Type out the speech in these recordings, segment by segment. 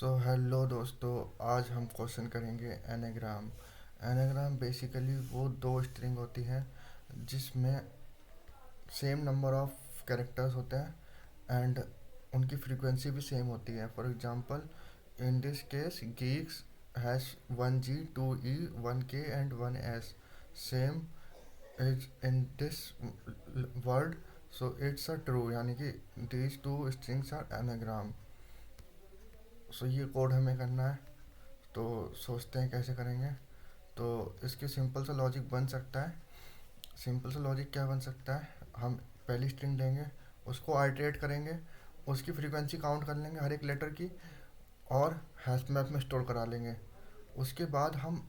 Hello दोस्तों, आज हम क्वेश्चन करेंगे एनाग्राम। एनाग्राम बेसिकली वो दो स्ट्रिंग होती हैं जिसमें सेम नंबर ऑफ कैरेक्टर्स होते हैं एंड उनकी फ्रीक्वेंसी भी सेम होती है। For example, in this case geeks hash 1G 2E 1K and 1S same is in this word, so it's a true, यानी कि these two strings are anagram. सो ये कोड हमें करना है, तो सोचते हैं कैसे करेंगे। तो इसके सिंपल सा लॉजिक बन सकता है। सिंपल सा लॉजिक क्या बन सकता है, हम पहली स्ट्रिंग लेंगे, उसको आइटरेट करेंगे, उसकी फ्रीक्वेंसी काउंट कर लेंगे हर एक लेटर की, और हैश मैप में स्टोर करा लेंगे। उसके बाद हम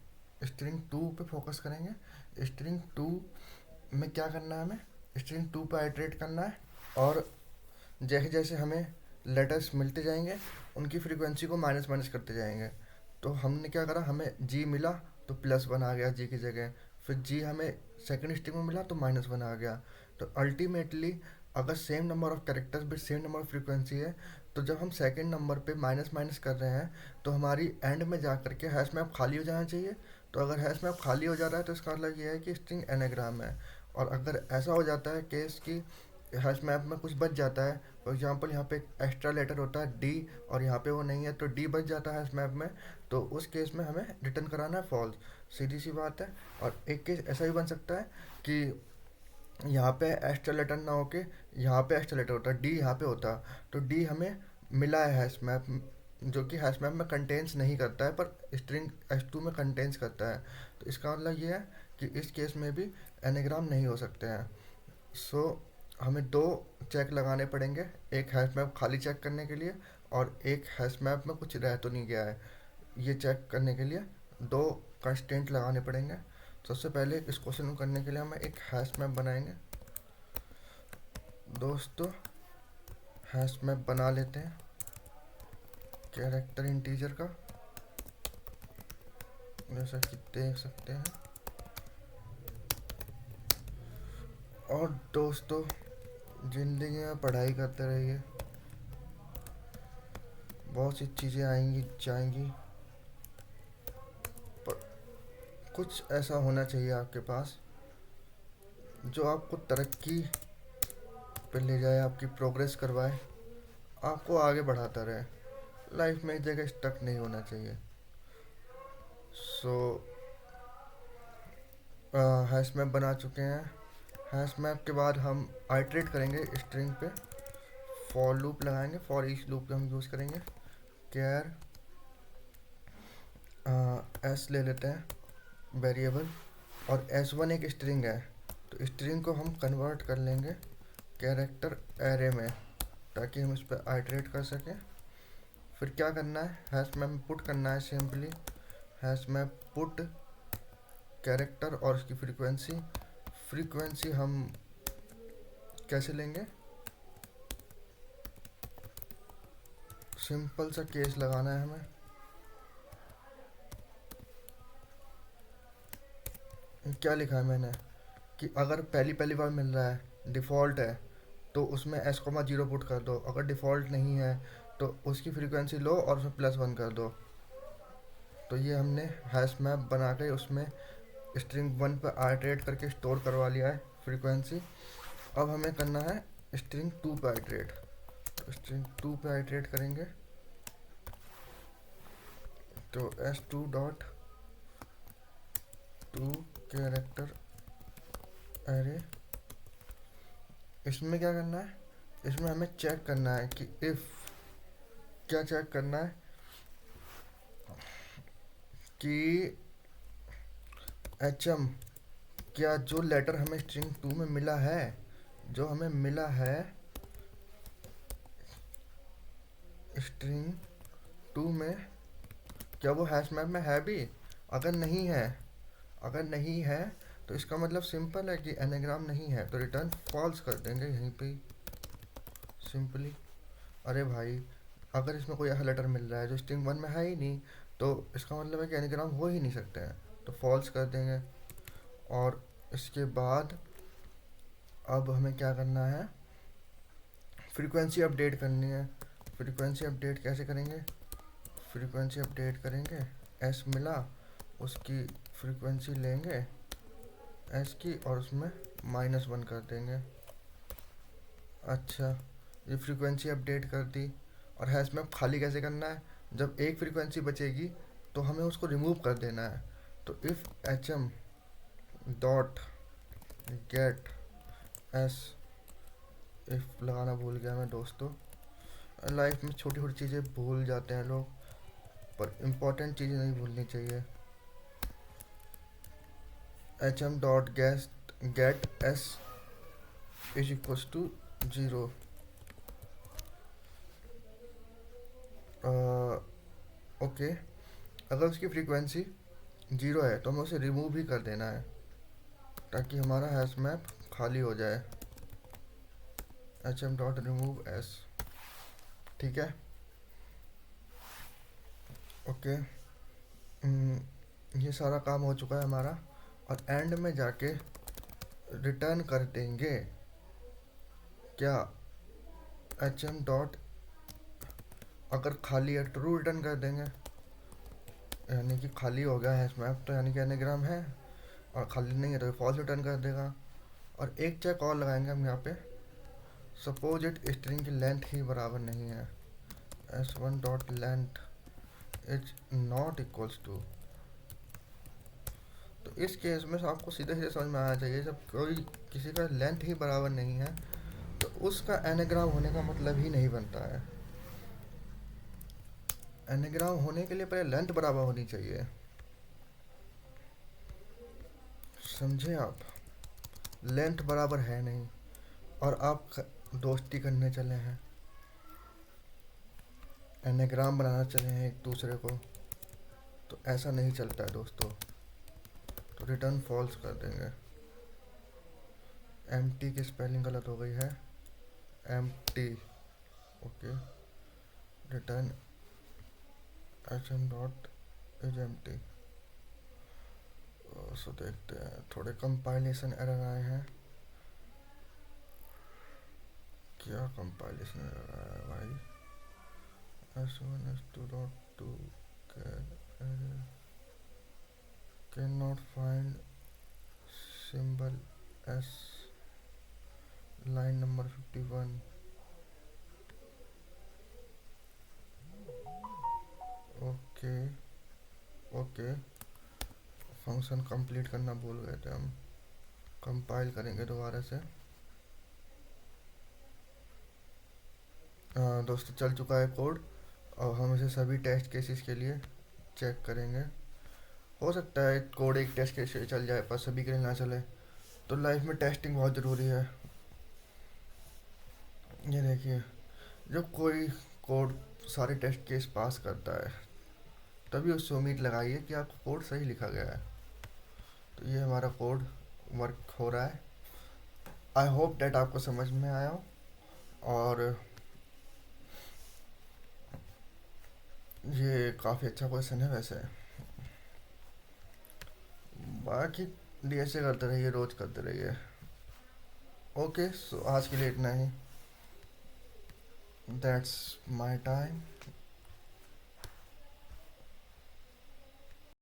स्ट्रिंग टू पे फोकस करेंगे। स्ट्रिंग टू में क्या करना है, हमें स्ट्रिंग टू पे आइटरेट करना है, और जैसे जैसे हमें लेटर्स मिलते जाएंगे उनकी फ्रीक्वेंसी को माइनस माइनस करते जाएंगे। तो हमने क्या करा, हमें जी मिला तो +1 आ गया जी की जगह, फिर जी हमें सेकंड स्ट्रिंग में मिला तो -1 आ गया। तो अल्टीमेटली अगर सेम नंबर ऑफ कैरेक्टर्स भी सेम नंबर ऑफ फ्रीक्वेंसी है, तो जब हम सेकंड नंबर पे माइनस माइनस कर रहे हैं तो हमारी एंड में जा करके हैश मैप खाली हो जाना चाहिए। तो अगर हैश मैप खाली हो जा रहा है तो इसका मतलब ये है कि स्ट्रिंग एनाग्राम है। और अगर ऐसा हो जाता है केस कि हैश मैप में कुछ बच जाता है, फॉर एग्जांपल यहाँ पे एक एक्स्ट्रा लेटर होता है डी और यहाँ पे वो नहीं है, तो डी बच जाता है हैश मैप में, तो उस केस में हमें रिटर्न कराना है फॉल्स। सीधी सी बात है। और एक केस ऐसा भी बन सकता है कि यहाँ पे एक्स्ट्रा लेटर ना होके यहाँ पे एक्स्ट्रा लेटर होता, डी यहाँ पे होता, तो डी हमें मिला है हैश मैप, जो कि हैश मैप में कंटेंस नहीं करता है पर स्ट्रिंग S2 में कंटेंस करता है। तो इसका मतलब ये है कि इस केस में भी एनाग्राम नहीं हो सकते हैं। सो हमें दो चेक लगाने पड़ेंगे, एक हैश मैप खाली चेक करने के लिए और एक हैश मैप में कुछ रह तो नहीं गया है, ये चेक करने के लिए दो कंस्टेंट लगाने पड़ेंगे। सबसे पहले इस क्वेश्चन को करने के लिए हम एक हैश मैप बनाएंगे। दोस्तों, हैश मैप बना लेते हैं कैरेक्टर इंटीजर का, जैसा कि देख सकते हैं। और दोस्तों, ज़िंदगी में पढ़ाई करते रहिए, बहुत सी चीज़ें आएंगी जाएंगी, पर कुछ ऐसा होना चाहिए आपके पास जो आपको तरक्की पे ले जाए, आपकी प्रोग्रेस करवाए, आपको आगे बढ़ाता रहे। लाइफ में एक जगह स्टक नहीं होना चाहिए। सो हैश मैप बना चुके हैं। हैश मैप के बाद हम आइटरेट करेंगे स्ट्रिंग पे, फॉर लूप लगाएंगे, फॉर ईच लूप हम यूज़ करेंगे। कैर एस ले लेते हैं वेरिएबल, और S1 एक स्ट्रिंग है, तो स्ट्रिंग को हम कन्वर्ट कर लेंगे कैरेक्टर एरे में, ताकि हम इस पर आइटरेट कर सकें। फिर क्या करना है, हैश मैप पुट करना है simply, hash map put character और उसकी फ्रीक्वेंसी। फ्रीक्वेंसी हम कैसे लेंगे, सिंपल सा केस लगाना है हमें। क्या लिखा है मैंने कि अगर पहली पहली बार मिल रहा है, डिफ़ॉल्ट है, तो उसमें S,0 पुट कर दो। अगर डिफ़ॉल्ट नहीं है तो उसकी फ्रीक्वेंसी लो और उसमें +1 कर दो। तो ये हमने हैश मैप बना के उसमें स्ट्रिंग 1 पर आइटरेट करके स्टोर करवा लिया है फ्रीक्वेंसी। अब हमें करना है स्ट्रिंग 2 पे आइटरेट। तो स्ट्रिंग 2 पे आइटरेट करेंगे, तो S2 dot to character array. इसमें क्या करना है, इसमें हमें चेक करना है कि इफ़, क्या चेक करना है कि HM, क्या जो लेटर हमें स्ट्रिंग 2 में मिला है, जो हमें मिला है स्ट्रिंग 2 में, क्या वो हैश मैप में है भी। अगर नहीं है, अगर नहीं है तो इसका मतलब सिंपल है कि एनाग्राम नहीं है, तो रिटर्न फॉल्स कर देंगे यहीं पे ही सिंपली। अरे भाई, अगर इसमें कोई ऐसा लेटर मिल रहा है जो स्ट्रिंग 1 में है ही नहीं, तो इसका मतलब है कि एनाग्राम हो ही नहीं सकते हैं, तो फॉल्स कर देंगे। और इसके बाद अब हमें क्या करना है, फ्रीक्वेंसी अपडेट करनी है। फ्रीक्वेंसी अपडेट कैसे करेंगे, फ्रीक्वेंसी अपडेट करेंगे, एस मिला, उसकी फ्रीक्वेंसी लेंगे एस की और उसमें -1 कर देंगे। अच्छा, ये फ्रीक्वेंसी अपडेट कर दी। और हैश मैप खाली कैसे करना है? जब एक फ्रीक्वेंसी बचेगी तो हमें उसको रिमूव कर देना है। तो if H M dot get S, if लगाना भूल गया मैं दोस्तों। लाइफ में छोटी छोटी चीज़ें भूल जाते हैं लोग, पर इम्पोर्टेंट चीज़ें नहीं भूलनी चाहिए। H M dot get S is equals to 0। Okay, अगर उसकी फ्रीक्वेंसी 0 है तो हमें उसे रिमूव भी कर देना है ताकि हमारा हैश मैप खाली हो जाए। H M dot remove S, ठीक है। ओके, ये सारा काम हो चुका है हमारा। और एंड में जाके रिटर्न कर देंगे क्या, एच एम डॉट, अगर खाली है ट्रू रिटर्न कर देंगे, यानी कि खाली हो गया हैश मैप तो यानी कि एनाग्राम है, और खाली नहीं है तो फॉल्स रिटर्न कर देगा। और एक चेक और लगाएंगे हम यहाँ पे, सपोज इट स्ट्रिंग की लेंथ ही बराबर नहीं है, S one dot length is not equals to. तो इस केस में आपको सीधे सीधे समझ में आना चाहिए, जब कोई किसी का लेंथ ही बराबर नहीं है तो उसका एनाग्राम होने का मतलब ही नहीं बनता है। एनाग्राम होने के लिए पहले लेंथ बराबर होनी चाहिए, समझे आप? लेंथ बराबर है नहीं और आप दोस्ती करने चले हैं, एनाग्राम बनाना चले हैं एक दूसरे को, तो ऐसा नहीं चलता है दोस्तों। तो रिटर्न फॉल्स कर देंगे। एम टी की स्पेलिंग गलत हो गई है, empty. Okay, return H M dot is empty. So देखते हैं, थोड़े कंपाइलेशन एरर आए हैं। क्या कंपाइलेशन एरर आया है भाई? S one S to dot to can not find symbol S, line number 51। Okay okay, function complete करना भूल गए थे हम, कंपाइल करेंगे दोबारा से। दोस्तों चल चुका है कोड, और हम इसे सभी टेस्ट केसेस के लिए चेक करेंगे। हो सकता है कोड एक टेस्ट केस से चल जाए पर सभी के लिए ना चले, तो लाइफ में टेस्टिंग बहुत ज़रूरी है। ये देखिए, जब कोई कोड सारे टेस्ट केस पास करता है तभी उससे उम्मीद लगाइए कि आपका कोड सही लिखा गया है। तो ये हमारा कोड वर्क हो रहा है। आई होप डैट आपको समझ में आया हो, और ये काफ़ी अच्छा क्वेश्चन है वैसे। बाकी डीएसए करते रहिए, रोज़ करते रहिए। ओके, सो आज के लिए इतना ही। That's my time.